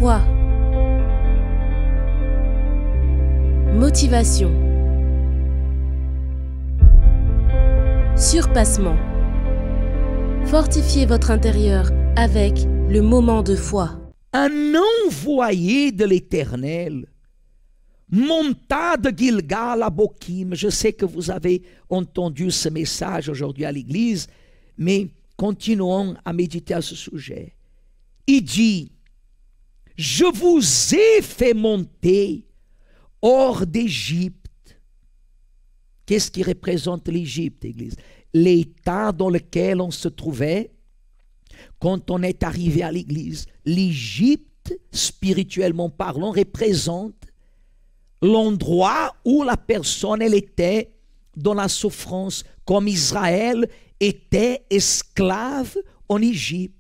Foi. Motivation. Surpassement. Fortifiez votre intérieur avec le moment de foi. Un envoyé de l'Éternel monta de Gilgal à Bokim. Je sais que vous avez entendu ce message aujourd'hui à l'église, mais continuons à méditer à ce sujet. Il dit, je vous ai fait monter hors d'Égypte. Qu'est-ce qui représente l'Égypte, Église? L'état dans lequel on se trouvait quand on est arrivé à l'Église. L'Égypte, spirituellement parlant, représente l'endroit où la personne elle était dans la souffrance, comme Israël était esclave en Égypte.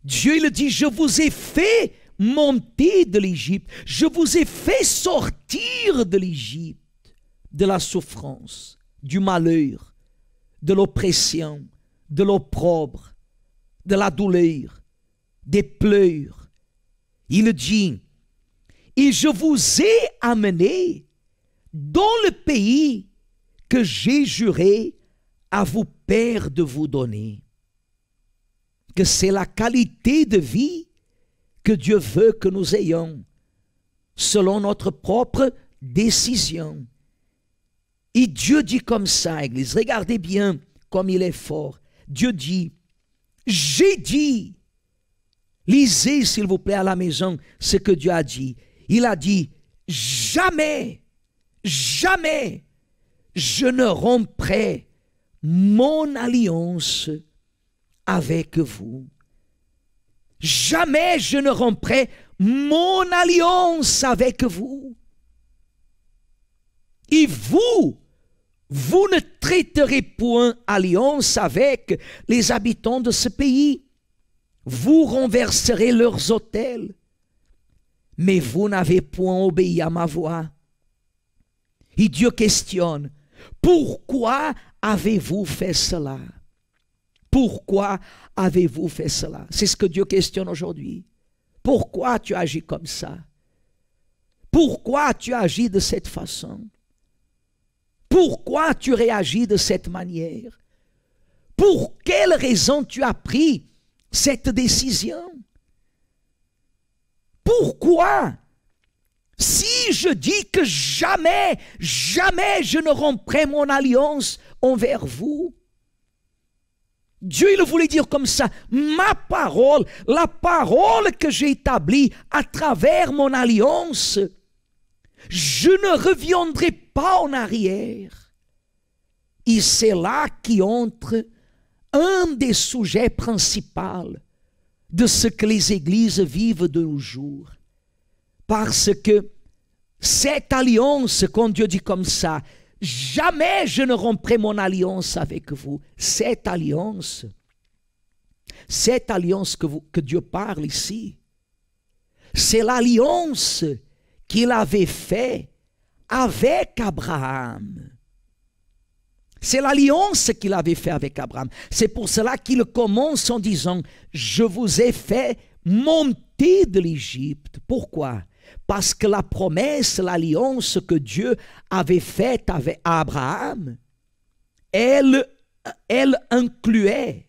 Dieu il dit, je vous ai fait monter de l'Égypte, je vous ai fait sortir de l'Égypte, de la souffrance, du malheur, de l'oppression, de l'opprobre, de la douleur, des pleurs. Il dit, et je vous ai amené dans le pays que j'ai juré à vos pères de vous donner. Que c'est la qualité de vie que Dieu veut que nous ayons, selon notre propre décision. Et Dieu dit comme ça, Église, regardez bien comme il est fort. Dieu dit, j'ai dit, lisez s'il vous plaît à la maison ce que Dieu a dit. Il a dit, jamais, jamais, je ne romprai mon alliance avec vous. Jamais je ne romprai mon alliance avec vous. Et vous ne traiterez point alliance avec les habitants de ce pays. Vous renverserez leurs autels. Mais vous n'avez point obéi à ma voix. Et Dieu questionne, pourquoi avez-vous fait cela? Pourquoi avez-vous fait cela? C'est ce que Dieu questionne aujourd'hui. Pourquoi tu agis comme ça? Pourquoi tu agis de cette façon? Pourquoi tu réagis de cette manière? Pour quelle raison tu as pris cette décision? Pourquoi? Si je dis que jamais, jamais je ne romprai mon alliance envers vous. Dieu il voulait dire comme ça, ma parole, la parole que j'ai établie à travers mon alliance, je ne reviendrai pas en arrière. Et c'est là qu'entre un des sujets principaux de ce que les églises vivent de nos jours. Parce que cette alliance, quand Dieu dit comme ça, jamais je ne romprai mon alliance avec vous. Cette alliance que Dieu parle ici, c'est l'alliance qu'il avait faite avec Abraham. C'est l'alliance qu'il avait faite avec Abraham. C'est pour cela qu'il commence en disant, je vous ai fait monter de l'Égypte. Pourquoi? Parce que la promesse, l'alliance que Dieu avait faite avec Abraham, elle incluait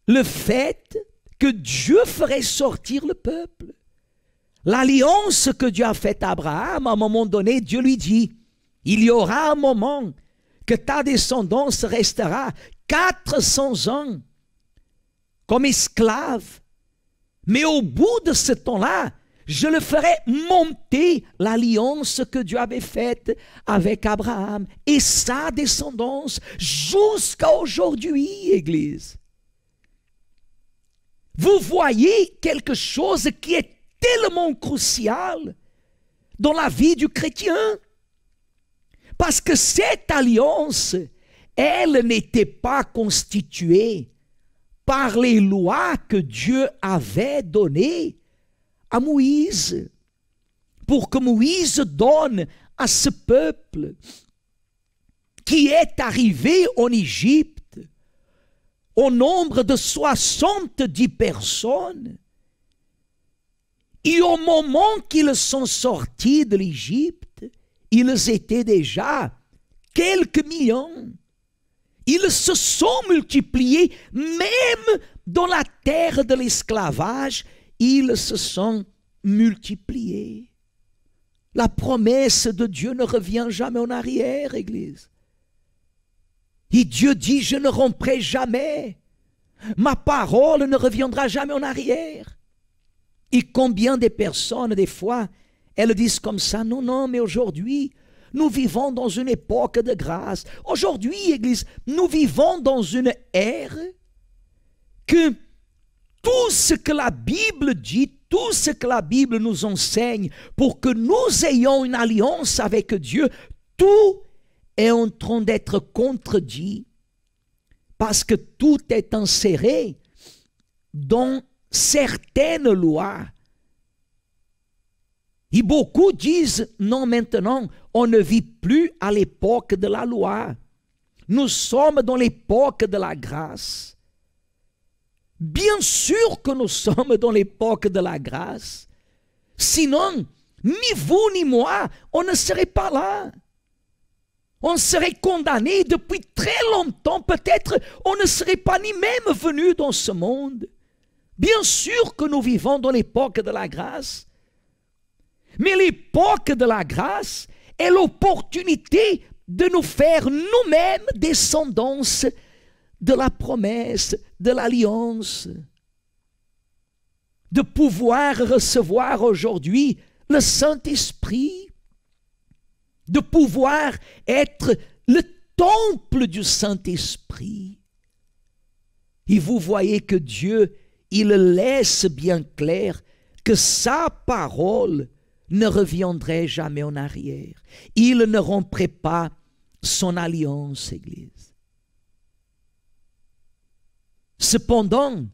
le fait que Dieu ferait sortir le peuple. L'alliance que Dieu a faite à Abraham, à un moment donné, Dieu lui dit, il y aura un moment que ta descendance restera 400 ans comme esclave. Mais au bout de ce temps-là, je le ferai monter, l'alliance que Dieu avait faite avec Abraham et sa descendance jusqu'à aujourd'hui, Église. Vous voyez quelque chose qui est tellement crucial dans la vie du chrétien. Parce que cette alliance, elle n'était pas constituée par les lois que Dieu avait données à Moïse, pour que Moïse donne à ce peuple qui est arrivé en Égypte au nombre de 70 personnes. Et au moment qu'ils sont sortis de l'Égypte, ils étaient déjà quelques millions. Ils se sont multipliés, même dans la terre de l'esclavage, ils se sont multipliés. La promesse de Dieu ne revient jamais en arrière, Église. Et Dieu dit, je ne romprai jamais. Ma parole ne reviendra jamais en arrière. Et combien de personnes, des fois, elles disent comme ça, non, non, mais aujourd'hui, nous vivons dans une époque de grâce. Aujourd'hui, Église, nous vivons dans une ère que tout ce que la Bible dit, tout ce que la Bible nous enseigne pour que nous ayons une alliance avec Dieu, tout est en train d'être contredit parce que tout est inséré dans certaines lois. Et beaucoup disent, non, maintenant, on ne vit plus à l'époque de la loi. Nous sommes dans l'époque de la grâce. Bien sûr que nous sommes dans l'époque de la grâce. Sinon, ni vous ni moi, on ne serait pas là. On serait condamné depuis très longtemps. Peut-être on ne serait pas ni même venu dans ce monde. Bien sûr que nous vivons dans l'époque de la grâce. Mais l'époque de la grâce est l'opportunité de nous faire nous-mêmes descendants de la promesse, de l'alliance. De pouvoir recevoir aujourd'hui le Saint-Esprit. De pouvoir être le temple du Saint-Esprit. Et vous voyez que Dieu, il laisse bien clair que sa parole ne reviendrait jamais en arrière. Il ne romprait pas son alliance, Église. Cependant,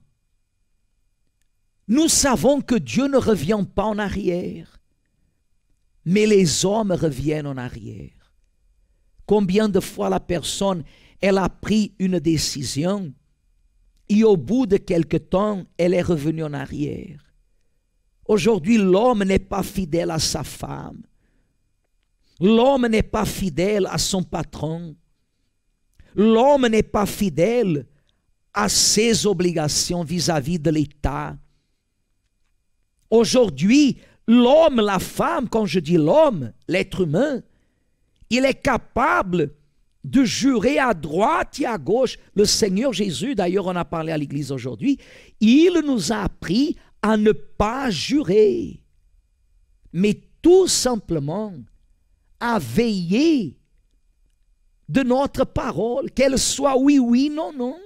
nous savons que Dieu ne revient pas en arrière, mais les hommes reviennent en arrière. Combien de fois la personne, elle a pris une décision et au bout de quelque temps, elle est revenue en arrière. Aujourd'hui, l'homme n'est pas fidèle à sa femme. L'homme n'est pas fidèle à son patron. L'homme n'est pas fidèle à ses obligations vis-à-vis de l'État. Aujourd'hui, l'homme, la femme, quand je dis l'homme, l'être humain, il est capable de jurer à droite et à gauche. Le Seigneur Jésus, d'ailleurs on a parlé à l'église aujourd'hui, il nous a appris à ne pas jurer, mais tout simplement à veiller de notre parole, qu'elle soit oui, oui, non, non.